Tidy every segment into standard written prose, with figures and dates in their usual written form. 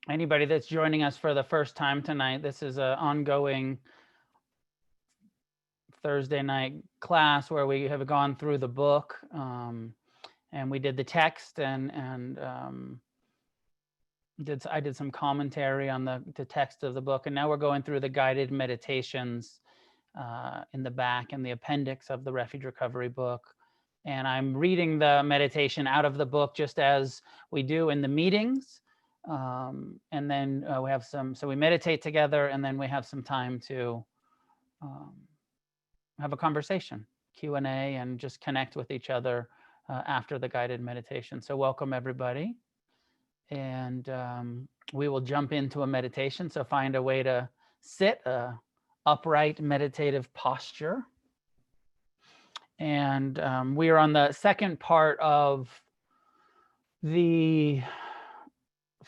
Anybody that's joining us for the first time tonight, this is an ongoing Thursday night class where we have gone through the book, and we did the text and I did some commentary on the text of the book, and now we're going through the guided meditations in the back and the appendix of the Refuge Recovery book. And I'm reading the meditation out of the book just as we do in the meetings. And then we have so we meditate together, and then we have some time to have a conversation, Q&A, and just connect with each other after the guided meditation. So welcome everybody. And we will jump into a meditation. So find a way to sit, upright meditative posture. And we are on the second part of the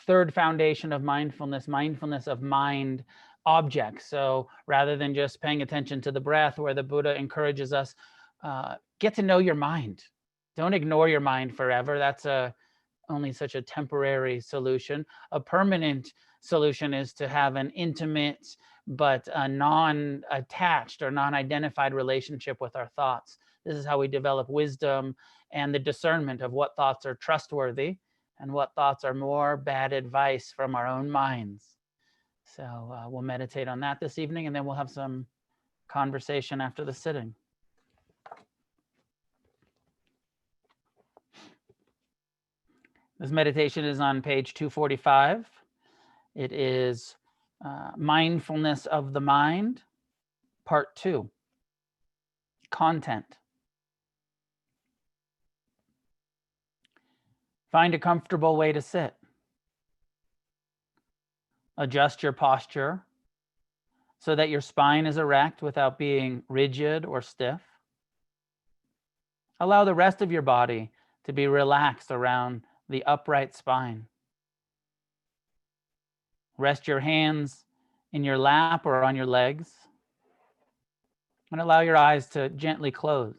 third foundation of mindfulness of mind objects. So rather than just paying attention to the breath, where the Buddha encourages us, get to know your mind. Don't ignore your mind forever. That's only such a temporary solution. A permanent solution is to have an intimate but a non-attached or non-identified relationship with our thoughts. This is how we develop wisdom and the discernment of what thoughts are trustworthy and what thoughts are more bad advice from our own minds. So we'll meditate on that this evening, and then we'll have some conversation after the sitting. This meditation is on page 245. It is Mindfulness of the Mind, Part 2, Content. Find a comfortable way to sit. Adjust your posture so that your spine is erect without being rigid or stiff. Allow the rest of your body to be relaxed around the upright spine. Rest your hands in your lap or on your legs, and allow your eyes to gently close.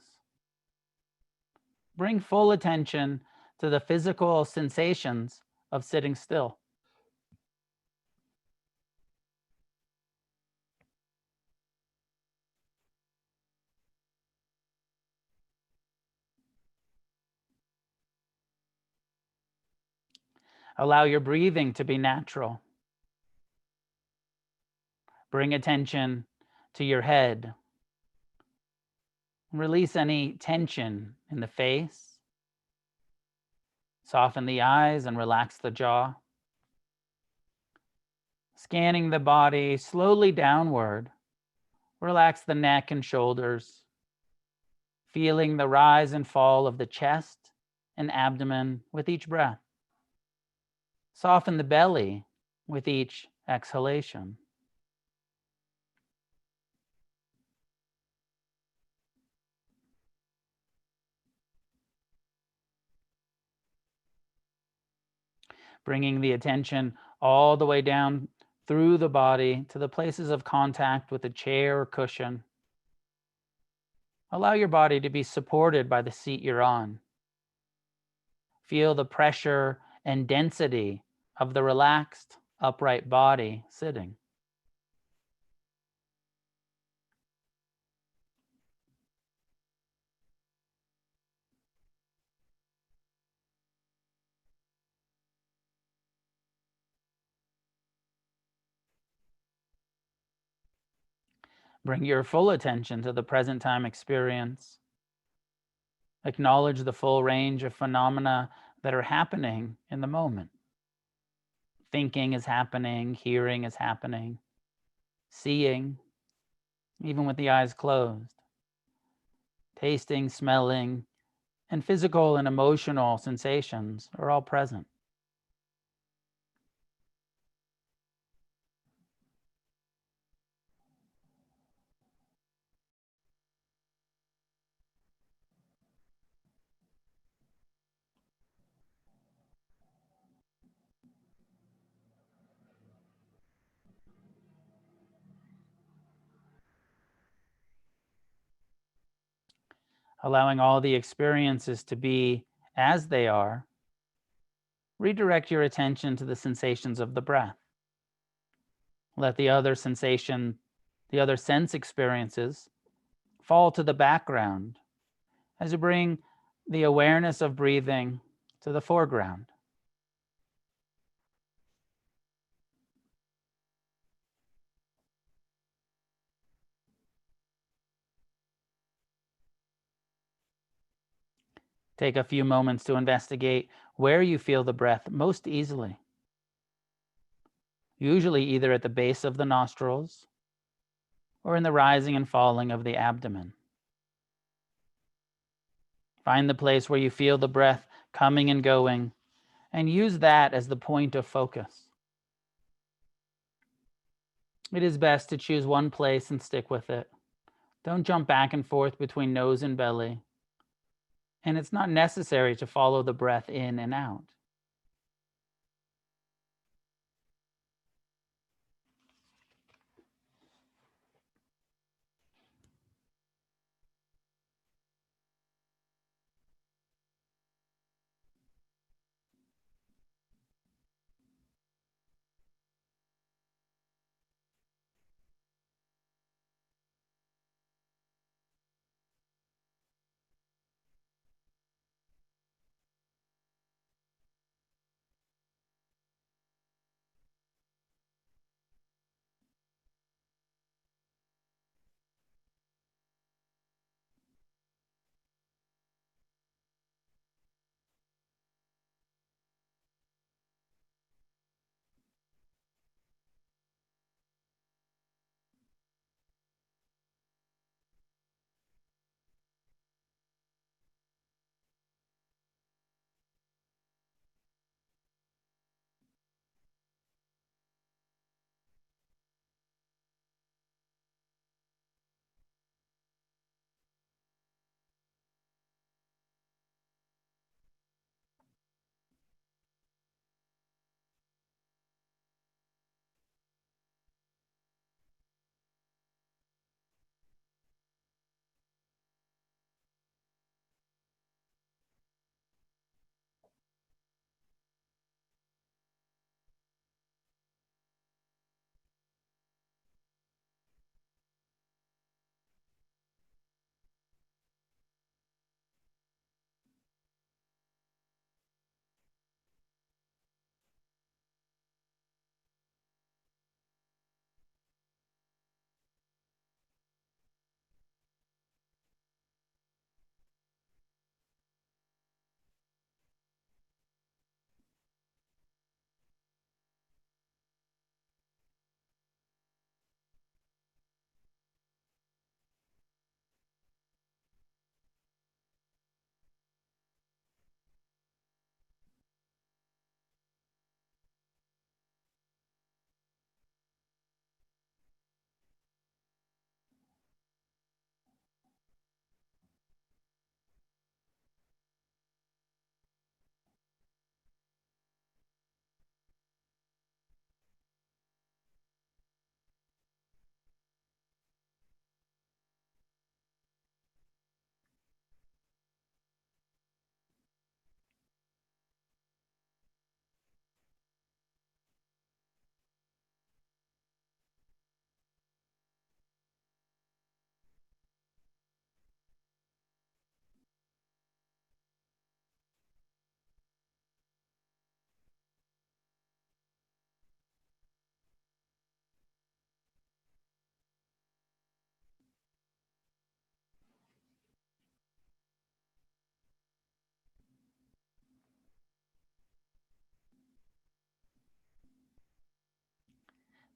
Bring full attention to the physical sensations of sitting still. Allow your breathing to be natural. Bring attention to your head. Release any tension in the face. Soften the eyes and relax the jaw. Scanning the body slowly downward, relax the neck and shoulders, feeling the rise and fall of the chest and abdomen with each breath. Soften the belly with each exhalation. Bringing the attention all the way down through the body to the places of contact with the chair or cushion. Allow your body to be supported by the seat you're on. Feel the pressure and density of the relaxed, upright body sitting. Bring your full attention to the present time experience. Acknowledge the full range of phenomena that are happening in the moment. Thinking is happening, hearing is happening, seeing, even with the eyes closed. Tasting, smelling, and physical and emotional sensations are all present. Allowing all the experiences to be as they are, redirect your attention to the sensations of the breath. Let the other sense experiences fall to the background as you bring the awareness of breathing to the foreground. Take a few moments to investigate where you feel the breath most easily. Usually either at the base of the nostrils or in the rising and falling of the abdomen. Find the place where you feel the breath coming and going, and use that as the point of focus. It is best to choose one place and stick with it. Don't jump back and forth between nose and belly. And it's not necessary to follow the breath in and out.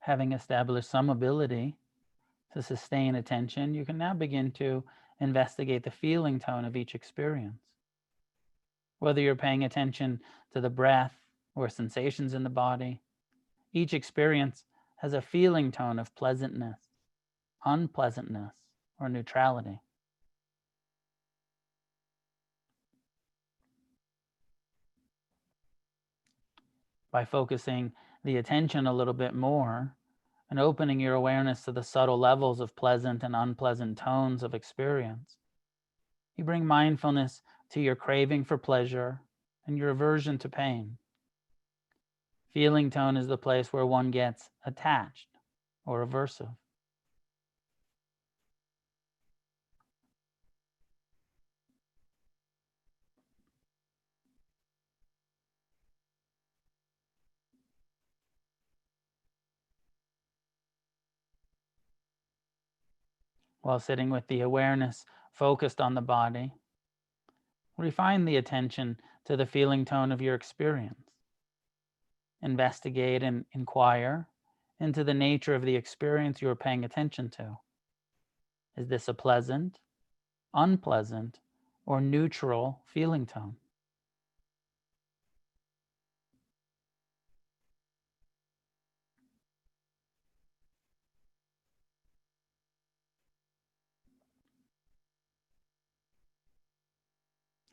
Having established some ability to sustain attention, you can now begin to investigate the feeling tone of each experience. Whether you're paying attention to the breath or sensations in the body, each experience has a feeling tone of pleasantness, unpleasantness, or neutrality. By focusing the attention a little bit more and opening your awareness to the subtle levels of pleasant and unpleasant tones of experience, you bring mindfulness to your craving for pleasure and your aversion to pain. Feeling tone is the place where one gets attached or aversive. While sitting with the awareness focused on the body, refine the attention to the feeling tone of your experience. Investigate and inquire into the nature of the experience you are paying attention to. Is this a pleasant, unpleasant, or neutral feeling tone?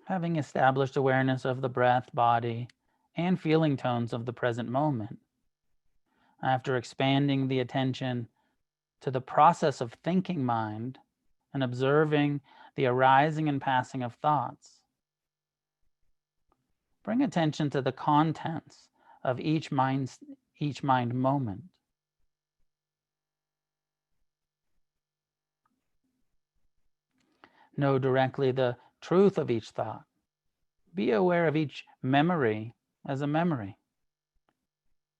Having established awareness of the breath, body, and feeling tones of the present moment, after expanding the attention to the process of thinking mind and observing the arising and passing of thoughts, bring attention to the contents of each mind moment. Know directly the truth of each thought. Be aware of each memory as a memory.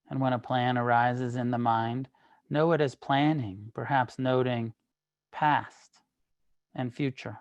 And when a plan arises in the mind, know it as planning, perhaps noting past and future.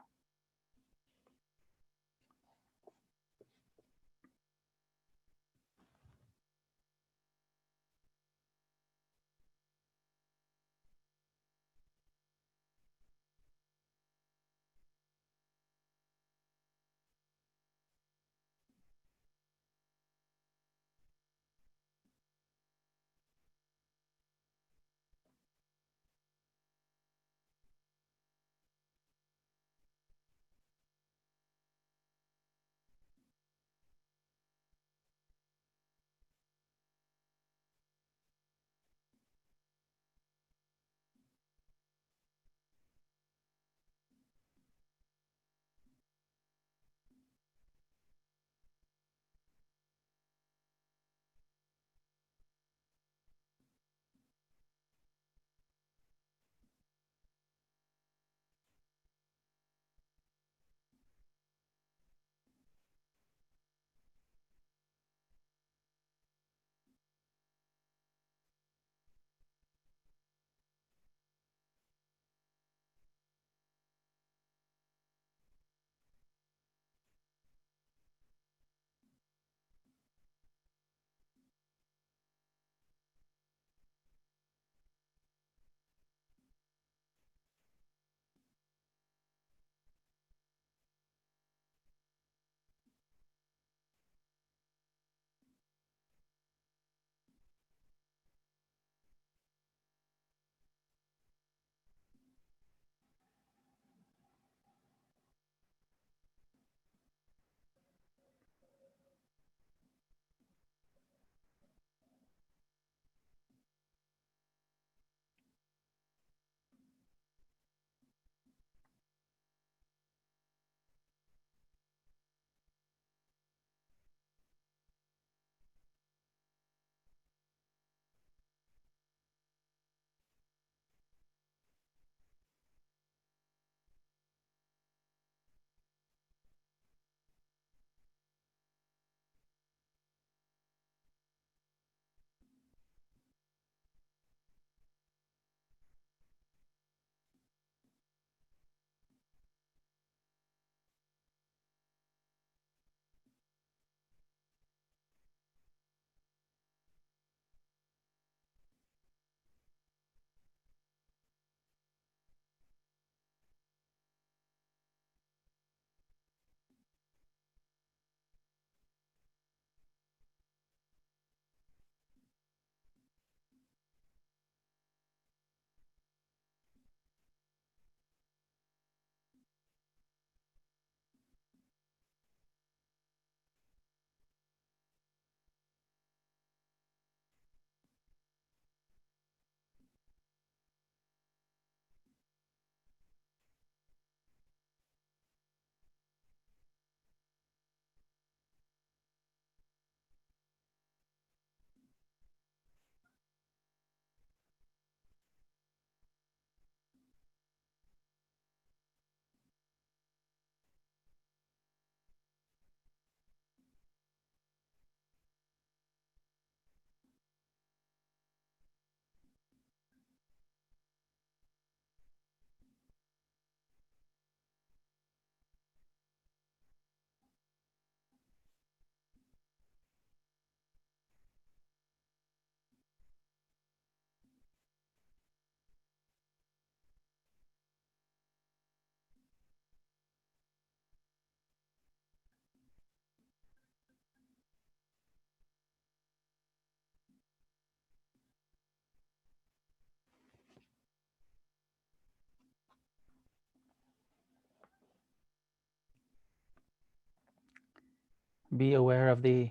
Be aware of the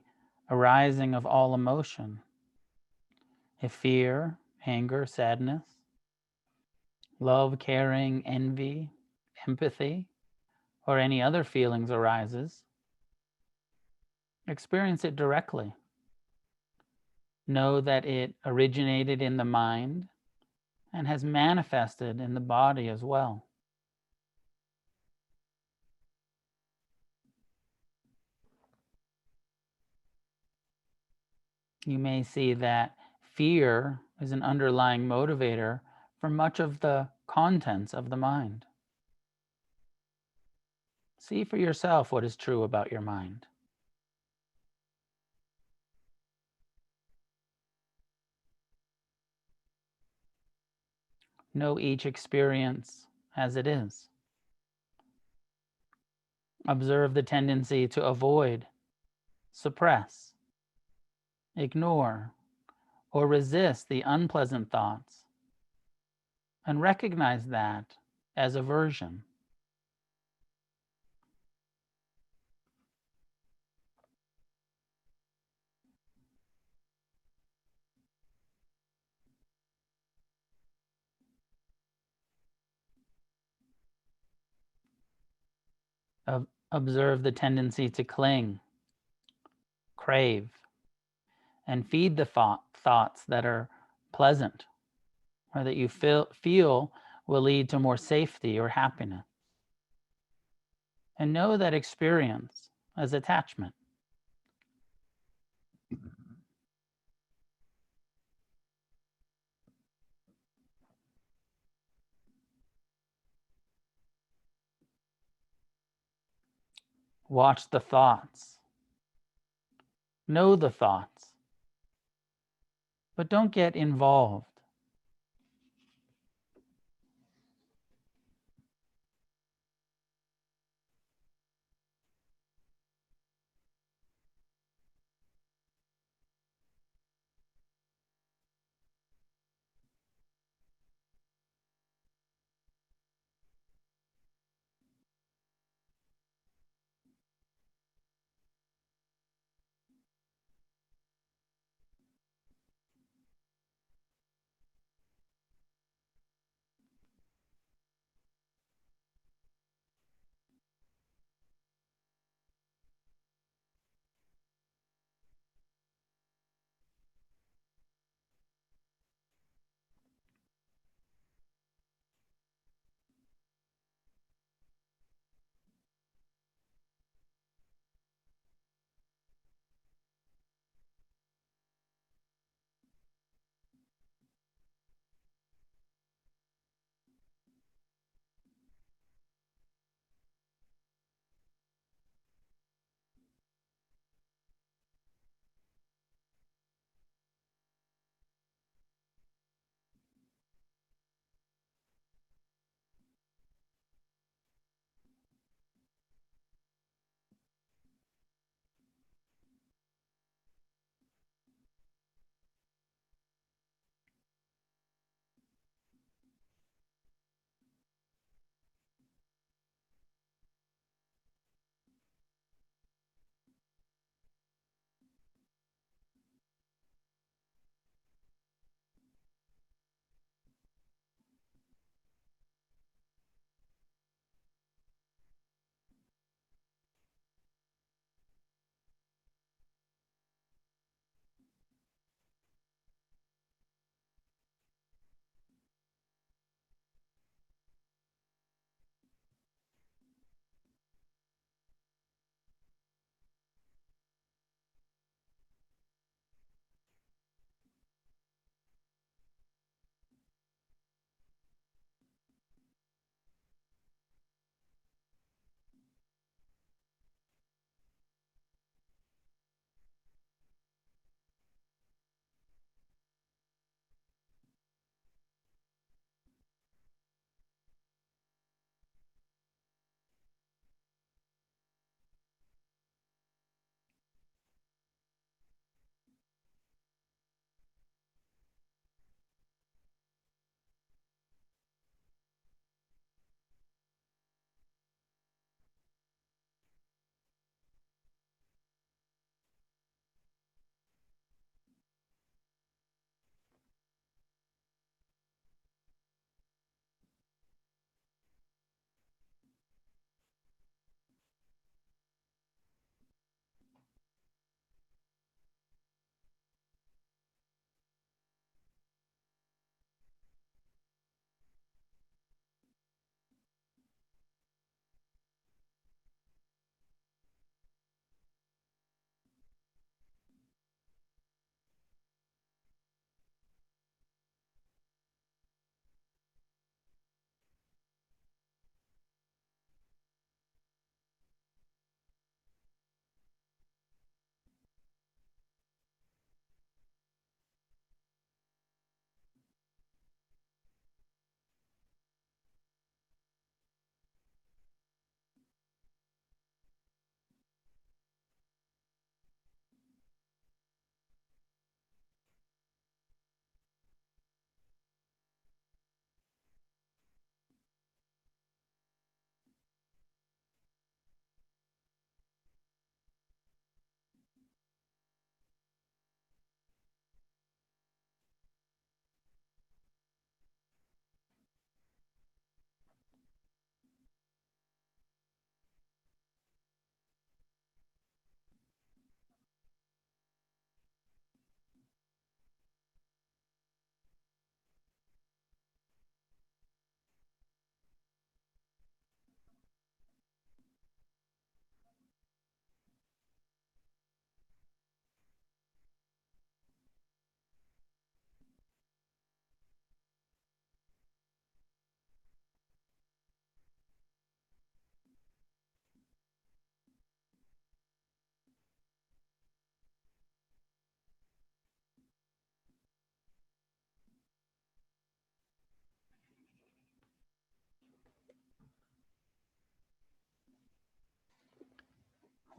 arising of all emotion. If fear, anger, sadness, love, caring, envy, empathy, or any other feelings arises, experience it directly. Know that it originated in the mind and has manifested in the body as well. You may see that fear is an underlying motivator for much of the contents of the mind. See for yourself what is true about your mind. Know each experience as it is. Observe the tendency to avoid, suppress, ignore, or resist the unpleasant thoughts, and recognize that as aversion. Observe the tendency to cling, crave, and feed the thoughts that are pleasant or that you feel will lead to more safety or happiness. And know that experience as attachment. Watch the thoughts. Know the thoughts. But don't get involved.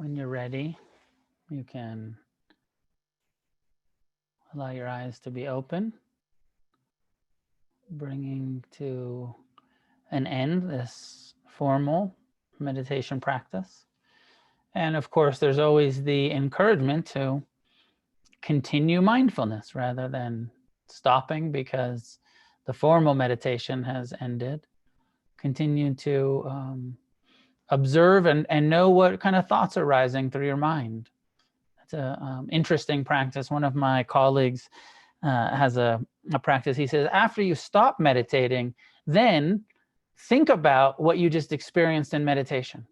When you're ready, you can allow your eyes to be open, bringing to an end this formal meditation practice. And of course, there's always the encouragement to continue mindfulness rather than stopping because the formal meditation has ended. Continue to observe and know what kind of thoughts are rising through your mind. It's an interesting practice. One of my colleagues has a practice. He says, after you stop meditating, then think about what you just experienced in meditation.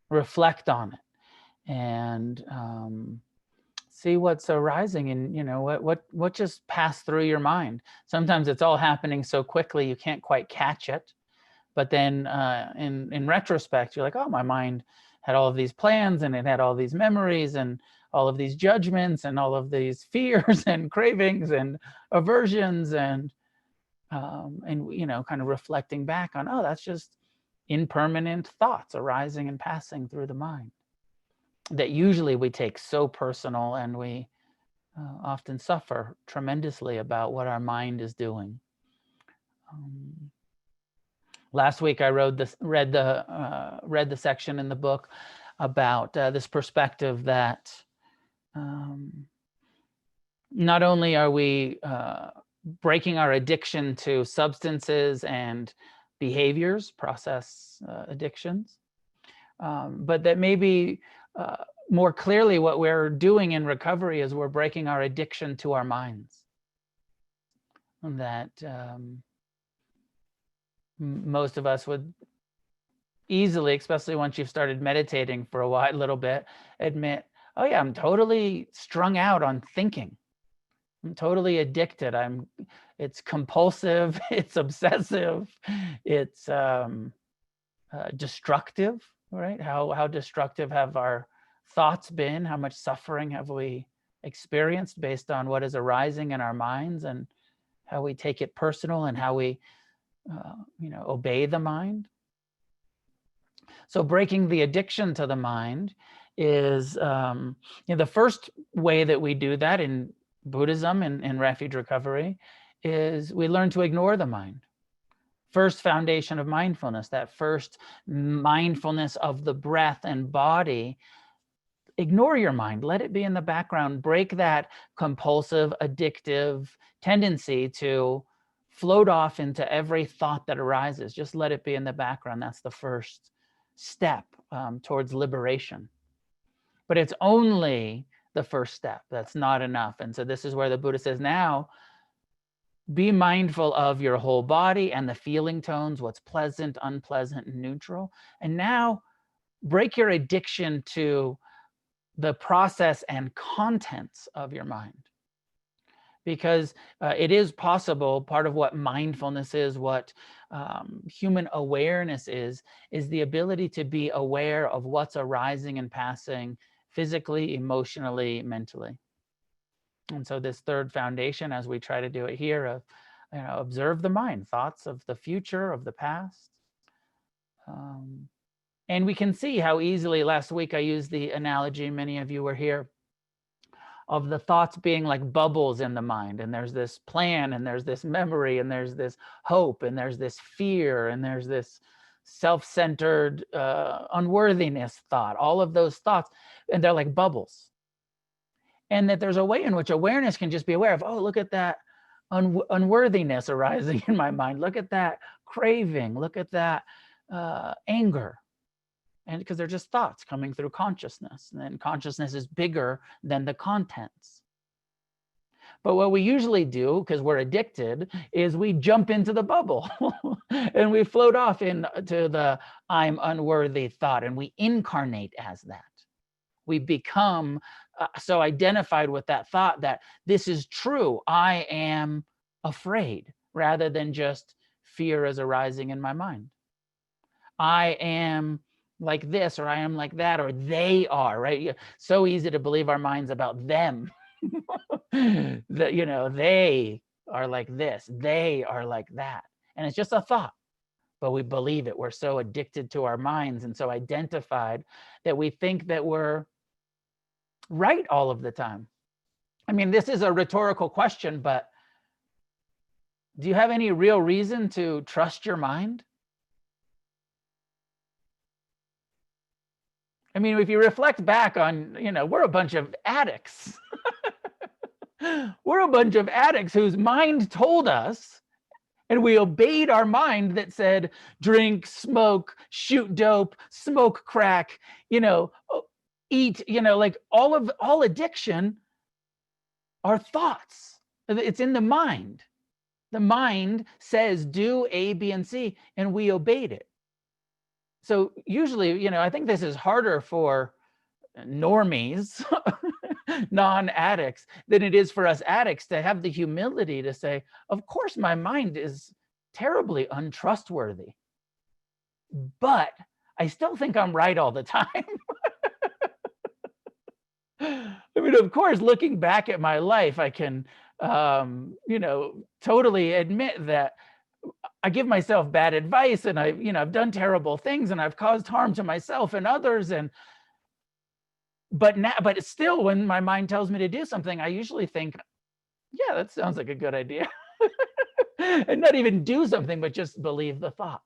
Reflect on it and see what's arising and what just passed through your mind. Sometimes it's all happening so quickly you can't quite catch it. But then in retrospect, you're like, oh, my mind had all of these plans and it had all these memories and all of these judgments and all of these fears and cravings and aversions and kind of reflecting back on, oh, that's just impermanent thoughts arising and passing through the mind that usually we take so personal, and we often suffer tremendously about what our mind is doing. Last week I read the section in the book about this perspective that not only are we breaking our addiction to substances and behaviors, process addictions, but that maybe more clearly what we're doing in recovery is we're breaking our addiction to our minds. And that most of us would easily, especially once you've started meditating for a little bit, admit, oh yeah, I'm totally strung out on thinking. I'm totally addicted. It's compulsive, it's obsessive, it's destructive, right? How destructive have our thoughts been? How much suffering have we experienced based on what is arising in our minds, and how we take it personal and how we obey the mind. So breaking the addiction to the mind is the first way that we do that in Buddhism and in Refuge Recovery is we learn to ignore the mind. First foundation of mindfulness, that first mindfulness of the breath and body. Ignore your mind, let it be in the background, break that compulsive, addictive tendency to float off into every thought that arises. Just let it be in the background. That's the first step towards liberation. But it's only the first step. That's not enough. And so this is where the Buddha says, now be mindful of your whole body and the feeling tones, what's pleasant, unpleasant, and neutral. And now break your addiction to the process and contents of your mind. Because it is possible, part of what mindfulness is, what human awareness is the ability to be aware of what's arising and passing physically, emotionally, mentally. And so this third foundation, as we try to do it here, of observe the mind, thoughts of the future, of the past. And we can see how easily, last week I used the analogy, many of you were here, of the thoughts being like bubbles in the mind. And there's this plan, and there's this memory, and there's this hope, and there's this fear, and there's this self-centered unworthiness thought, all of those thoughts, and they're like bubbles. And that there's a way in which awareness can just be aware of, oh, look at that unworthiness arising in my mind. Look at that craving. Look at that anger. And because they're just thoughts coming through consciousness. And then consciousness is bigger than the contents. But what we usually do, because we're addicted, is we jump into the bubble and we float off into the I'm unworthy thought, and we incarnate as that. We become so identified with that thought that this is true. I am afraid, rather than just fear is arising in my mind. I am like this, or I am like that, or they are, right? So easy to believe our minds about them. That, they are like this, they are like that. And it's just a thought, but we believe it. We're so addicted to our minds and so identified that we think that we're right all of the time? I mean, this is a rhetorical question, but do you have any real reason to trust your mind? I mean, if you reflect back on, we're a bunch of addicts. We're a bunch of addicts whose mind told us, and we obeyed our mind that said, drink, smoke, shoot dope, smoke crack, eat, like all addiction are thoughts. It's in the mind. The mind says do A, B, and C, and we obeyed it. So usually, I think this is harder for normies, non-addicts, than it is for us addicts to have the humility to say, of course, my mind is terribly untrustworthy, but I still think I'm right all the time. I mean, of course, looking back at my life, I can, totally admit that I give myself bad advice, and I've done terrible things, and I've caused harm to myself and others. But still, when my mind tells me to do something, I usually think, yeah, that sounds like a good idea. And not even do something, but just believe the thought.